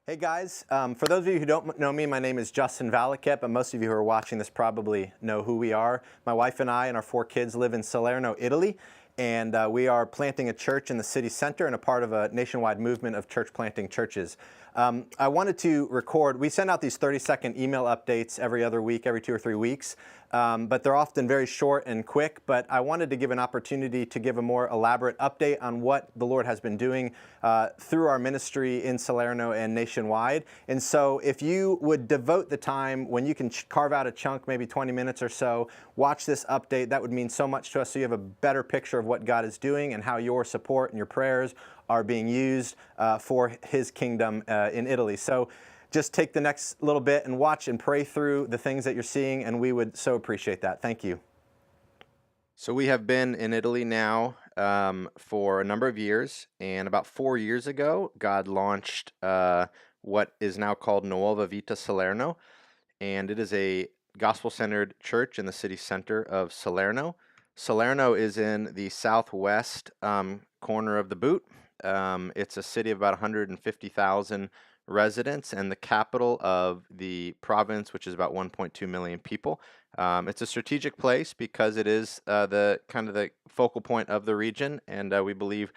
Hey guys, for those of you who don't know me, my name is Justin Valakit, but most of you who are watching this probably know who we are. My wife and I and our 4 kids live in Salerno, Italy, and we are planting a church in the city center and a part of a nationwide movement of church planting churches. I wanted to record, we send out these 30-second email updates every other week, every 2 or 3 weeks, but they're often very short and quick, but I wanted to give an opportunity to give a more elaborate update on what the Lord has been doing through our ministry in Salerno and nationwide. And so if you would devote the time when you can carve out a chunk, maybe 20 minutes or so, watch this update, that would mean so much to us so you have a better picture of what God is doing and how your support and your prayers are being used for His kingdom in Italy. So just take the next little bit and watch and pray through the things that you're seeing, and we would so appreciate that. Thank you. So we have been in Italy now for a number of years, and about 4 years ago, God launched what is now called Nuova Vita Salerno, and it is a gospel-centered church in the city center of Salerno. Salerno is in the southwest corner of the boot. It's a city of about 150,000 residents and the capital of the province, which is about 1.2 million people. It's a strategic place because it is the kind of the focal point of the region, and we believe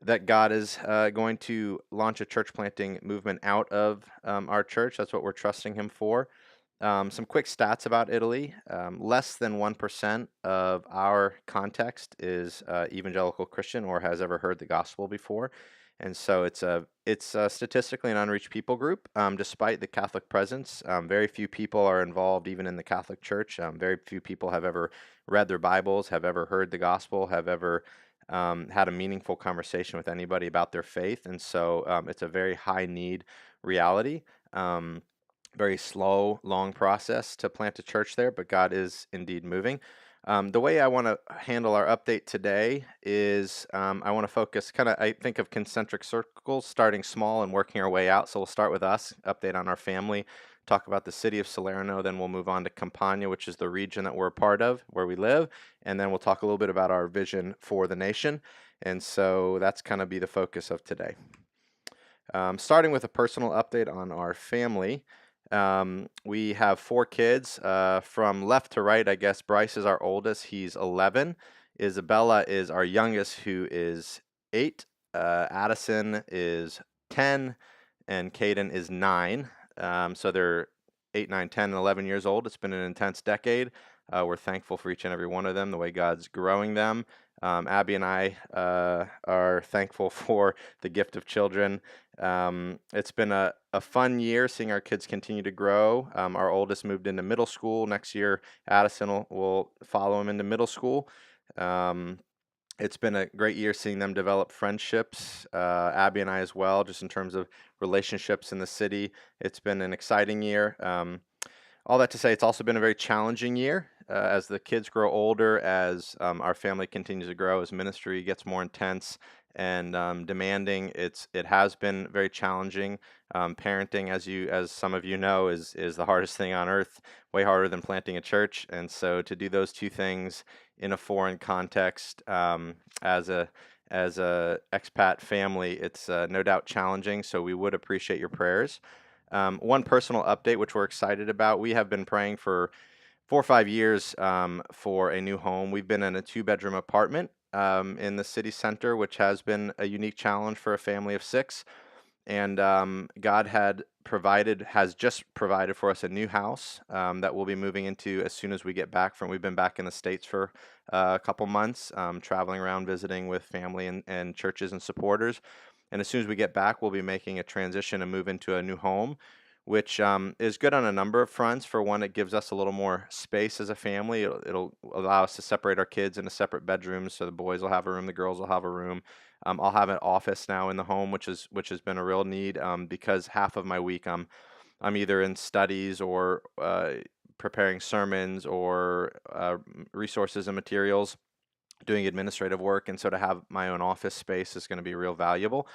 that God is going to launch a church planting movement out of our church. That's what we're trusting Him for. Some quick stats about Italy. Less than 1% of our context is evangelical Christian or has ever heard the gospel before. And so it's statistically an unreached people group, despite the Catholic presence. Very few people are involved even in the Catholic Church. Very few people have ever read their Bibles, have ever heard the gospel, have ever had a meaningful conversation with anybody about their faith. And so it's a very high need reality. Very slow, long process to plant a church there, but God is indeed moving. The way I want to handle our update today is I want to focus I think of concentric circles, starting small and working our way out. So we'll start with us, update on our family, talk about the city of Salerno, then we'll move on to Campania, which is the region that we're a part of, where we live, and then we'll talk a little bit about our vision for the nation. And so that's kind of be the focus of today. Starting with a personal update on our family. We have 4 kids from left to right. I guess Bryce is our oldest. He's 11. Isabella is our youngest, who is 8. Addison is 10, and Caden is 9. So they're 8, 9, 10, and 11 years old. It's been an intense decade. We're thankful for each and every one of them, the way God's growing them. Abby and I are thankful for the gift of children. It's been a fun year seeing our kids continue to grow. Our oldest moved into middle school. Next year, Addison will follow him into middle school. It's been a great year seeing them develop friendships, Abby and I as well, just in terms of relationships in the city. It's been an exciting year. All that to say, it's also been a very challenging year as the kids grow older, as our family continues to grow, as ministry gets more intense and demanding. It has been very challenging. Parenting, as some of you know, is the hardest thing on earth, way harder than planting a church. And so to do those two things in a foreign context as a expat family, it's no doubt challenging. So we would appreciate your prayers. One personal update, which we're excited about, we have been praying for 4 or 5 years for a new home. We've been in a 2-bedroom apartment in the city center, which has been a unique challenge for a family of 6. And God has just provided for us a new house that we'll be moving into as soon as we get back we've been back in the States for a couple months, traveling around, visiting with family and churches and supporters. And as soon as we get back, we'll be making a transition and move into a new home, which is good on a number of fronts. For one, it gives us a little more space as a family. It'll allow us to separate our kids into separate bedrooms, so the boys will have a room, the girls will have a room. I'll have an office now in the home, which has been a real need because half of my week I'm either in studies or preparing sermons or resources and materials, doing administrative work, and so to have my own office space is going to be real valuable.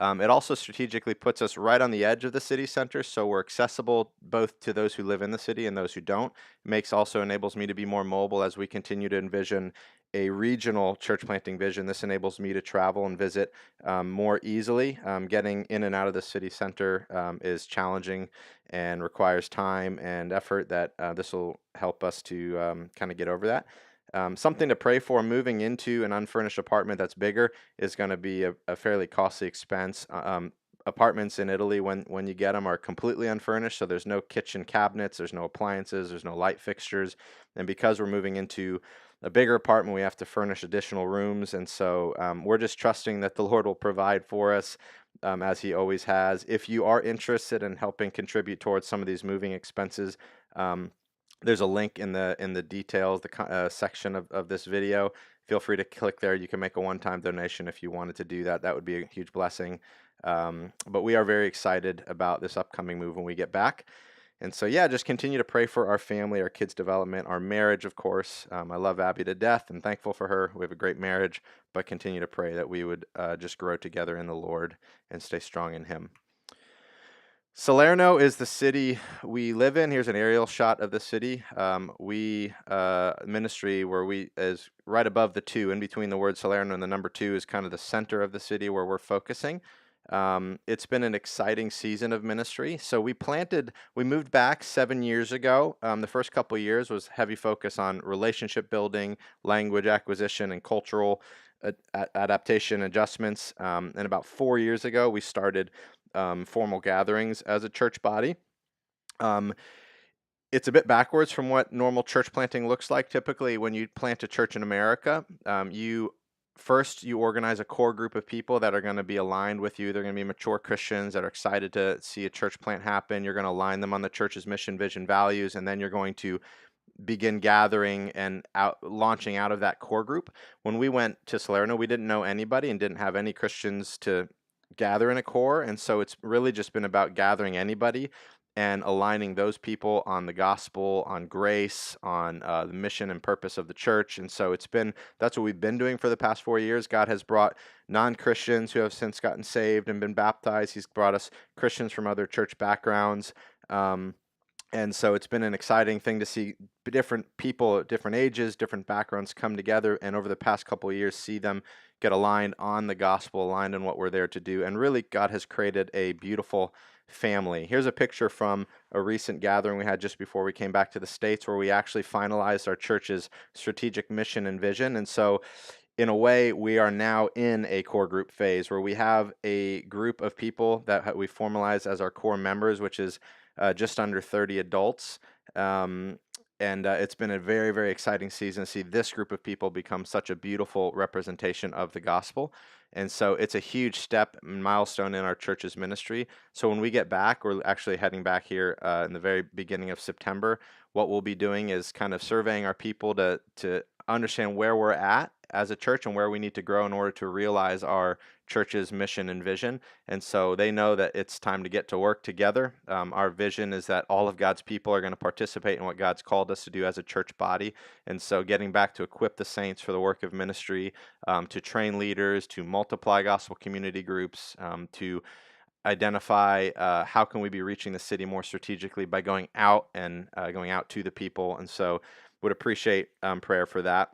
It also strategically puts us right on the edge of the city center, so we're accessible both to those who live in the city and those who don't. Makes also enables me to be more mobile as we continue to envision a regional church planting vision. This enables me to travel and visit more easily. Getting in and out of the city center is challenging and requires time and effort. That this will help us to kind of get over that. Something to pray for: moving into an unfurnished apartment that's bigger is going to be a fairly costly expense. Apartments in Italy, when you get them, are completely unfurnished, so there's no kitchen cabinets, there's no appliances, there's no light fixtures, and because we're moving into a bigger apartment, we have to furnish additional rooms, and so we're just trusting that the Lord will provide for us, as He always has. If you are interested in helping contribute towards some of these moving expenses, there's a link in the details, the section of this video. Feel free to click there. You can make a one-time donation if you wanted to do that. That would be a huge blessing. But we are very excited about this upcoming move when we get back. And so, yeah, just continue to pray for our family, our kids' development, our marriage, of course. I love Abby to death and thankful for her. We have a great marriage, but continue to pray that we would just grow together in the Lord and stay strong in Him. Salerno is the city we live in. Here's an aerial shot of the city. Ministry where we is right above the 2, in between the word Salerno and the number 2 is kind of the center of the city where we're focusing. It's been an exciting season of ministry. So we moved back 7 years ago. The first couple years was heavy focus on relationship building, language acquisition, and cultural adaptation adjustments. And about 4 years ago, we started formal gatherings as a church body. It's a bit backwards from what normal church planting looks like. Typically, when you plant a church in America, you organize a core group of people that are going to be aligned with you. They're going to be mature Christians that are excited to see a church plant happen. You're going to align them on the church's mission, vision, values, and then you're going to begin gathering and launching out of that core group. When we went to Salerno, we didn't know anybody and didn't have any Christians to gather in a core, and so it's really just been about gathering anybody and aligning those people on the gospel, on grace, on the mission and purpose of the church. And so that's what we've been doing for the past 4 years. God has brought non-Christians who have since gotten saved and been baptized. He's brought us Christians from other church backgrounds. And so it's been an exciting thing to see different people at different ages, different backgrounds come together, and over the past couple of years, see them get aligned on the gospel, aligned on what we're there to do. And really, God has created a beautiful family. Here's a picture from a recent gathering we had just before we came back to the States, where we actually finalized our church's strategic mission and vision. And so in a way, we are now in a core group phase where we have a group of people that we formalize as our core members, which is just under 30 adults. And it's been a very, very exciting season to see this group of people become such a beautiful representation of the gospel. And so it's a huge step, milestone in our church's ministry. So when we get back, we're actually heading back here in the very beginning of September. What we'll be doing is kind of surveying our people to understand where we're at as a church and where we need to grow in order to realize our church's mission and vision. And so they know that it's time to get to work together. Our vision is that all of God's people are going to participate in what God's called us to do as a church body. And so getting back to equip the saints for the work of ministry, to train leaders, to multiply gospel community groups, to identify how can we be reaching the city more strategically by going out and going out to the people. And so would appreciate prayer for that.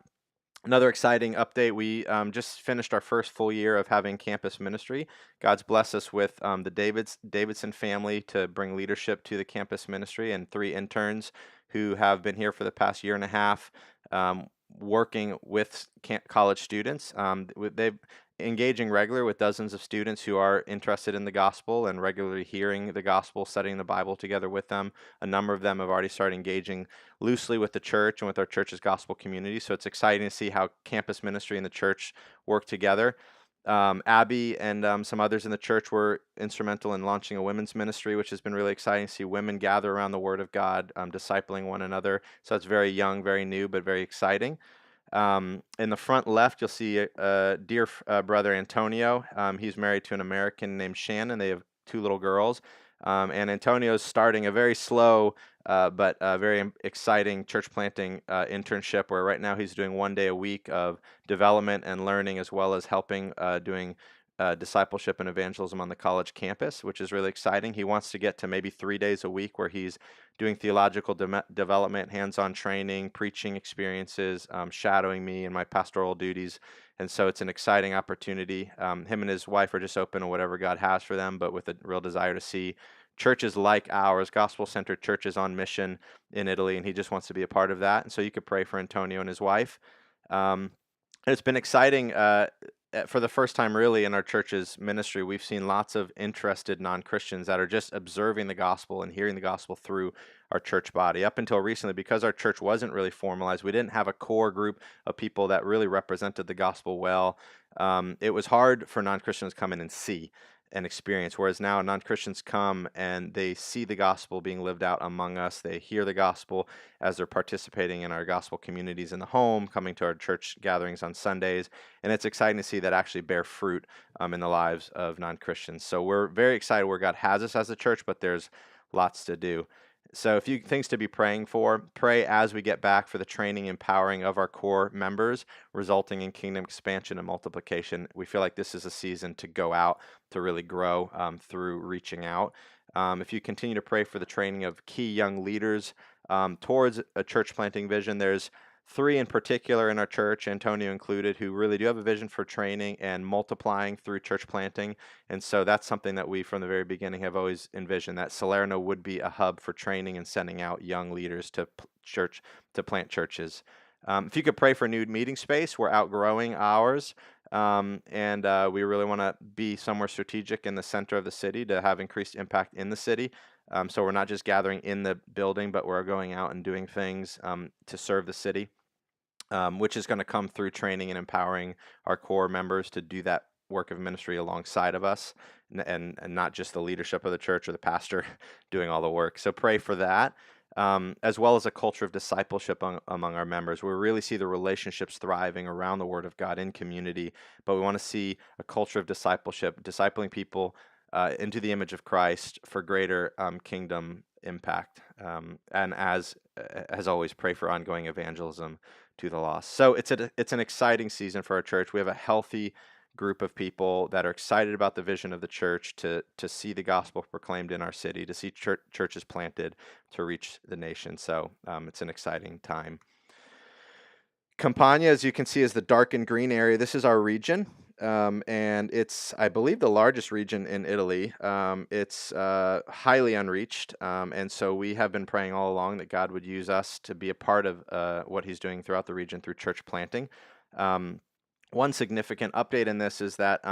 Another exciting update, we just finished our first full year of having campus ministry. God's blessed us with the Davidson family to bring leadership to the campus ministry, and 3 interns who have been here for the past year and a half working with college students. They've engaging regular with dozens of students who are interested in the gospel and regularly hearing the gospel, studying the Bible together with them. A number of them have already started engaging loosely with the church and with our church's gospel community. So it's exciting to see how campus ministry and the church work together. Abby and some others in the church were instrumental in launching a women's ministry, which has been really exciting to see women gather around the Word of God, discipling one another. So it's very young, very new, but very exciting. In the front left, you'll see a dear brother Antonio. He's married to an American named Shannon. They have 2 little girls. And Antonio's starting a very slow but very exciting church planting internship, where right now he's doing 1 day a week of development and learning, as well as helping doing discipleship and evangelism on the college campus, which is really exciting. He wants to get to maybe 3 days a week where he's doing theological development, hands-on training, preaching experiences, shadowing me in my pastoral duties. And so it's an exciting opportunity. Him and his wife are just open to whatever God has for them, but with a real desire to see churches like ours, gospel-centered churches on mission in Italy, and he just wants to be a part of that. And so you could pray for Antonio and his wife. Um, and it's been exciting. For the first time, really, in our church's ministry, we've seen lots of interested non-Christians that are just observing the gospel and hearing the gospel through our church body. Up until recently, because our church wasn't really formalized, we didn't have a core group of people that really represented the gospel well. It was hard for non-Christians to come in and see and experience, whereas now non-Christians come and they see the gospel being lived out among us. They hear the gospel as they're participating in our gospel communities in the home, coming to our church gatherings on Sundays, and it's exciting to see that actually bear fruit in the lives of non-Christians. So we're very excited where God has us as a church, but there's lots to do. So a few things to be praying for. Pray as we get back for the training and empowering of our core members, resulting in kingdom expansion and multiplication. We feel like this is a season to go out, to really grow through reaching out. If you continue to pray for the training of key young leaders towards a church planting vision, there's 3 in particular in our church, Antonio included, who really do have a vision for training and multiplying through church planting. And so that's something that we, from the very beginning, have always envisioned, that Salerno would be a hub for training and sending out young leaders to plant churches. If you could pray for a new meeting space, we're outgrowing ours. And we really want to be somewhere strategic in the center of the city to have increased impact in the city. So we're not just gathering in the building, but we're going out and doing things to serve the city, which is going to come through training and empowering our core members to do that work of ministry alongside of us, and not just the leadership of the church or the pastor doing all the work. So pray for that. As well as a culture of discipleship among our members. We really see the relationships thriving around the Word of God in community, but we want to see a culture of discipleship, discipling people into the image of Christ for greater kingdom impact. And as always, pray for ongoing evangelism to the lost. So it's an exciting season for our church. We have a healthy group of people that are excited about the vision of the church, to see the gospel proclaimed in our city, to see churches planted, to reach the nation. So it's an exciting time. Campania, as you can see, is the dark and green area. This is our region, and it's, I believe, the largest region in Italy. It's highly unreached, and so we have been praying all along that God would use us to be a part of what He's doing throughout the region through church planting. One significant update in this is that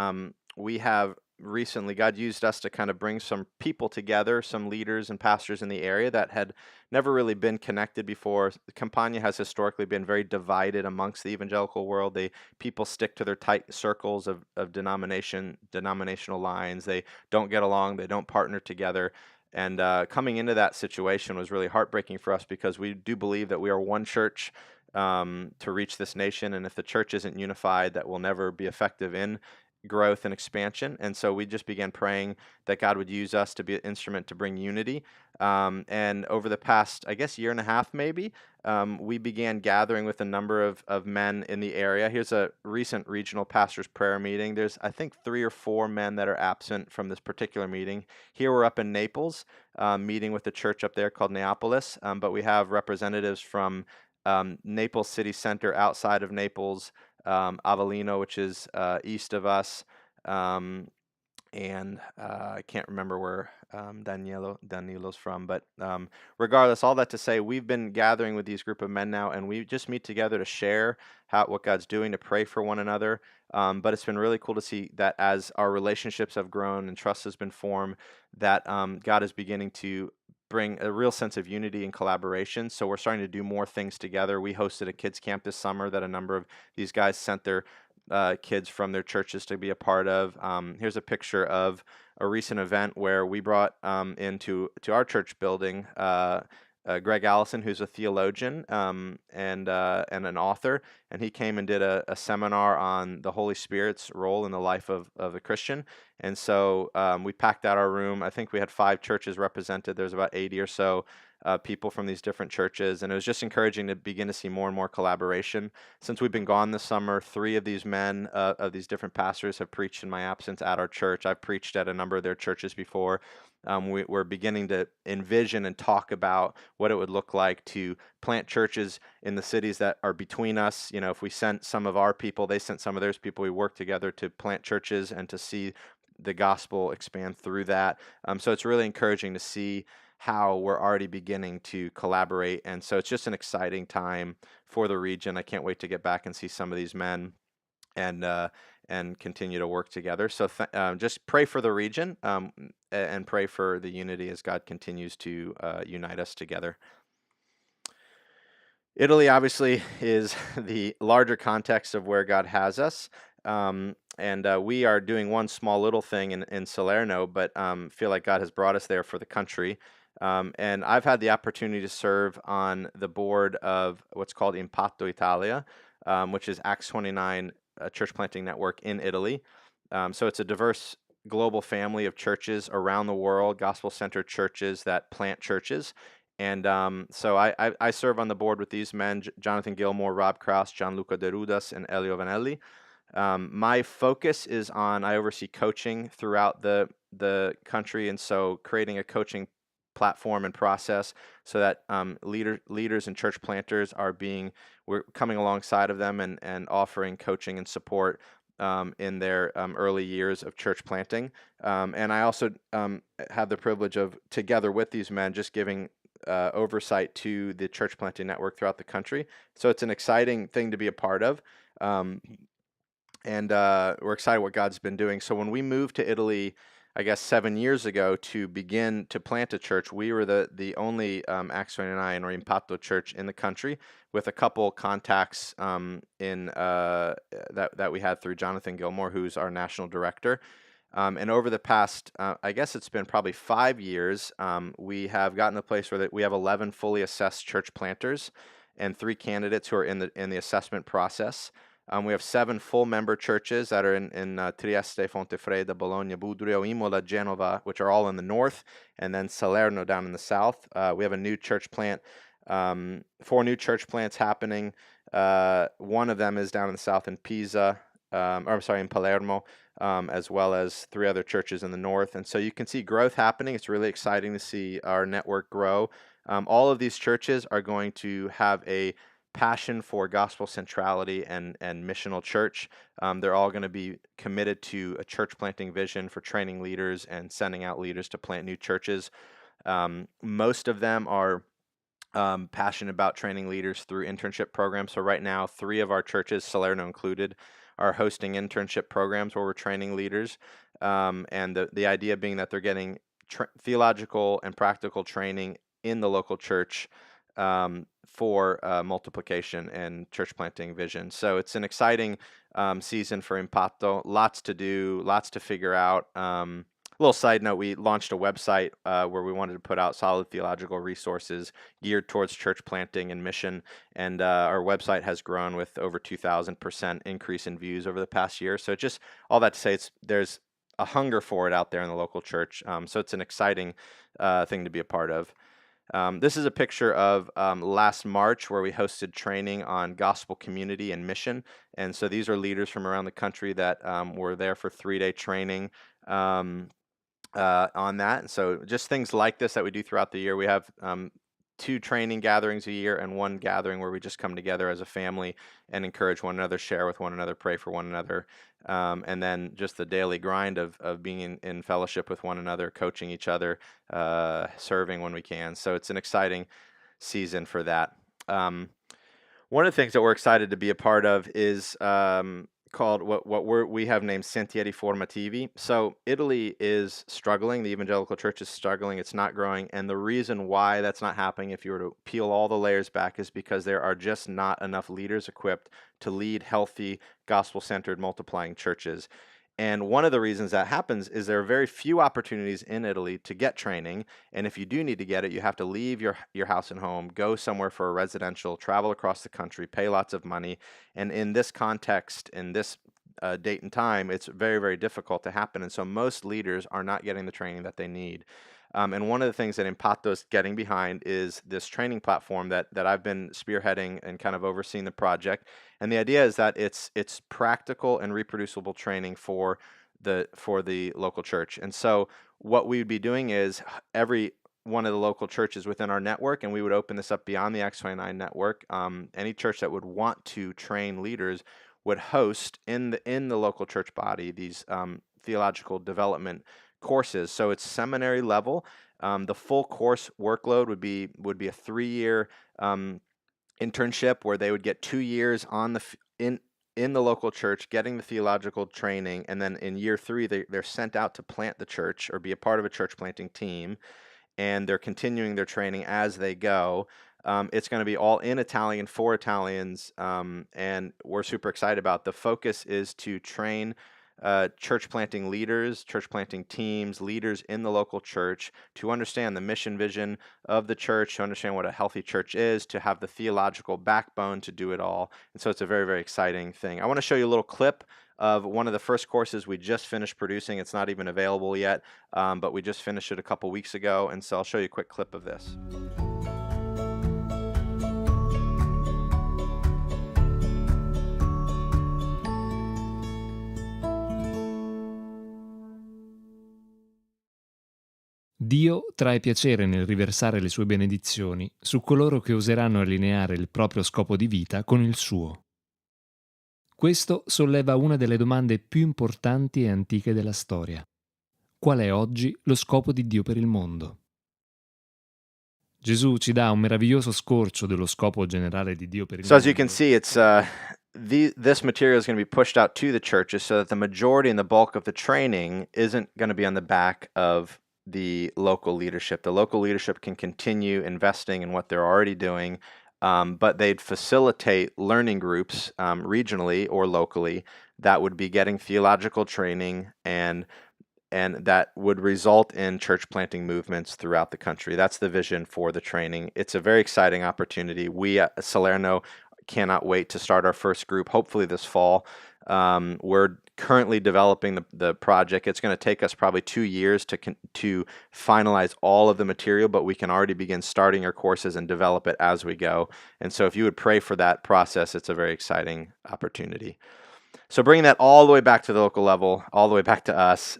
we have recently, God used us to kind of bring some people together, some leaders and pastors in the area that had never really been connected before. Campania has historically been very divided amongst the evangelical world. People stick to their tight circles of denominational lines. They don't get along. They don't partner together. And coming into that situation was really heartbreaking for us, because we do believe that we are one church to reach this nation, and if the church isn't unified, that will never be effective in growth and expansion. And so we just began praying that God would use us to be an instrument to bring unity. And over the past, I guess, year and a half maybe, we began gathering with a number of men in the area. Here's a recent regional pastors' prayer meeting. There's, I think, 3 or 4 men that are absent from this particular meeting. Here we're up in Naples, meeting with the church up there called Neapolis, but we have representatives from Naples city center, outside of Naples, Avellino, which is east of us, and I can't remember where Danilo's from, but regardless, all that to say, we've been gathering with these group of men now, and we just meet together to share what God's doing, to pray for one another. But it's been really cool to see that as our relationships have grown and trust has been formed, that God is beginning to bring a real sense of unity and collaboration. So we're starting to do more things together. We hosted a kids camp this summer that a number of these guys sent their kids from their churches to be a part of. Here's a picture of a recent event where we brought into our church building Greg Allison, who's a theologian and an author, and he came and did a seminar on the Holy Spirit's role in the life of a Christian. And so we packed out our room. I think we had 5 churches represented. There's about 80 or so people from these different churches, and it was just encouraging to begin to see more and more collaboration. Since we've been gone this summer, three of these men, of these different pastors, have preached in my absence at our church. I've preached at a number of their churches before. We're beginning to envision and talk about what it would look like to plant churches in the cities that are between us. You know, if we sent some of our people, they sent some of theirs people, we work together to plant churches and to see the gospel expand through that. So it's really encouraging to see how we're already beginning to collaborate. And so it's just an exciting time for the region. I can't wait to get back and see some of these men and continue to work together. So just pray for the region, and pray for the unity as God continues to unite us together. Italy obviously is the larger context of where God has us. And we are doing one small little thing in Salerno, but feel like God has brought us there for the country. And I've had the opportunity to serve on the board of what's called Impatto Italia, which is Acts 29, a church planting network in Italy. So it's a diverse global family of churches around the world, gospel-centered churches that plant churches. And so I serve on the board with these men, Jonathan Gilmore, Rob Kraus, Gianluca De Rudas, and Elio Vanelli. My focus is on, I oversee coaching throughout the country, and so creating a coaching platform and process so that leaders and church planters we're coming alongside of them and offering coaching and support in their early years of church planting. And I also have the privilege of, together with these men, just giving oversight to the church planting network throughout the country. So it's an exciting thing to be a part of. And we're excited what God's been doing. So when we moved to Italy, I guess 7 years ago, to begin to plant a church, we were the only Acts 29 or Impatto church in the country, with a couple contacts that we had through Jonathan Gilmore, who's our national director. And over the past, I guess it's been probably 5 years, we have gotten to the place where we have 11 fully assessed church planters and 3 candidates who are in the assessment process. We have 7 full member churches that are in Trieste, Fontefredda, Bologna, Budrio, Imola, Genova, which are all in the north, and then Salerno down in the south. We have a new church plant, 4 new church plants happening. One of them is down in the south in Pisa, in Palermo, as well as 3 other churches in the north. And so you can see growth happening. It's really exciting to see our network grow. All of these churches are going to have a passion for gospel centrality and missional church. They're all going to be committed to a church planting vision for training leaders and sending out leaders to plant new churches. Most of them are passionate about training leaders through internship programs. So right now, 3 of our churches, Salerno included, are hosting internship programs where we're training leaders. And the idea being that they're getting theological and practical training in the local church for multiplication and church planting vision. So it's an exciting season for Impatto. Lots to do, lots to figure out. Little side note, we launched a website where we wanted to put out solid theological resources geared towards church planting and mission, and our website has grown with over 2,000% increase in views over the past year. So just all that to say, there's a hunger for it out there in the local church. So it's an exciting thing to be a part of. This is a picture of last March, where we hosted training on gospel community and mission. And so these are leaders from around the country that were there for 3-day training on that. And so just things like this that we do throughout the year. We have 2 training gatherings a year and 1 gathering where we just come together as a family and encourage one another, share with one another, pray for one another. And then just the daily grind of being in fellowship with one another, coaching each other, serving when we can. So it's an exciting season for that. One of the things that we're excited to be a part of is called we have named Sentieri Formativi. So Italy is struggling. The evangelical church is struggling. It's not growing. And the reason why that's not happening, if you were to peel all the layers back, is because there are just not enough leaders equipped to lead healthy, gospel-centered, multiplying churches. And one of the reasons that happens is there are very few opportunities in Italy to get training. And if you do need to get it, you have to leave your house and home, go somewhere for a residential, travel across the country, pay lots of money. And in this context, in this date and time, it's very, very difficult to happen. And so most leaders are not getting the training that they need. And one of the things that Impacto is getting behind is this training platform that I've been spearheading and kind of overseeing the project. And the idea is that it's practical and reproducible training for the local church. And so what we would be doing is every one of the local churches within our network, and we would open this up beyond the X29 network. Any church that would want to train leaders would host in the local church body these theological development courses. So it's seminary level. The full course workload would be a 3-year internship where they would get 2 years on in the local church, getting the theological training, and then in year 3 they're sent out to plant the church or be a part of a church planting team, and they're continuing their training as they go. It's going to be all in Italian for Italians, and we're super excited about. The focus is to train church planting leaders, church planting teams, leaders in the local church to understand the mission vision of the church, to understand what a healthy church is, to have the theological backbone to do it all. And so it's a very, very exciting thing. I want to show you a little clip of one of the first courses we just finished producing. It's not even available yet, but we just finished it a couple weeks ago. And so I'll show you a quick clip of this. Dio trae piacere nel riversare le sue benedizioni su coloro che oseranno allineare il proprio scopo di vita con il suo. Questo solleva una delle domande più importanti e antiche della storia. Qual è oggi lo scopo di Dio per il mondo? Gesù ci dà un meraviglioso scorcio dello scopo generale di Dio per il So as you mondo. can see, it's this material is going to be pushed out to the churches so that the majority and the bulk of the training isn't going to be on the back of the local leadership. The local leadership can continue investing in what they're already doing, but they'd facilitate learning groups regionally or locally that would be getting theological training and that would result in church planting movements throughout the country. That's the vision for the training. It's a very exciting opportunity. We at Salerno cannot wait to start our first group, hopefully this fall. We're currently developing the project. It's going to take us probably 2 years to finalize all of the material, but we can already begin starting our courses and develop it as we go. And so if you would pray for that process, it's a very exciting opportunity. So bringing that all the way back to the local level, all the way back to us,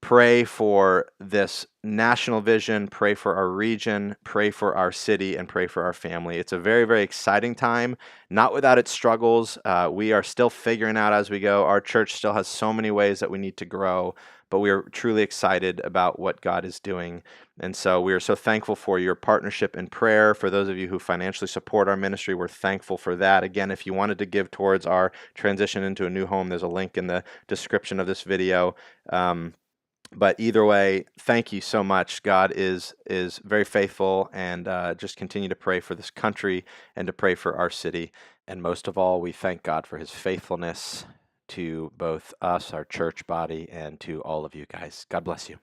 pray for this national vision, pray for our region, pray for our city, and pray for our family. It's a very, very exciting time, not without its struggles. We are still figuring out as we go. Our church still has so many ways that we need to grow, but we are truly excited about what God is doing. And so we are so thankful for your partnership in prayer. For those of you who financially support our ministry, we're thankful for that. Again, if you wanted to give towards our transition into a new home, there's a link in the description of this video. But either way, thank you so much. God is very faithful, and just continue to pray for this country and to pray for our city. And most of all, we thank God for his faithfulness to both us, our church body, and to all of you guys. God bless you.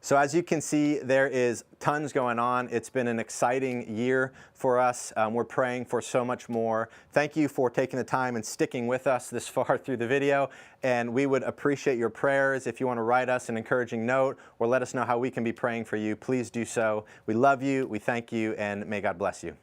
So as you can see, there is tons going on. It's been an exciting year for us. We're praying for so much more. Thank you for taking the time and sticking with us this far through the video. And we would appreciate your prayers. If you want to write us an encouraging note or let us know how we can be praying for you, please do so. We love you, we thank you, and may God bless you.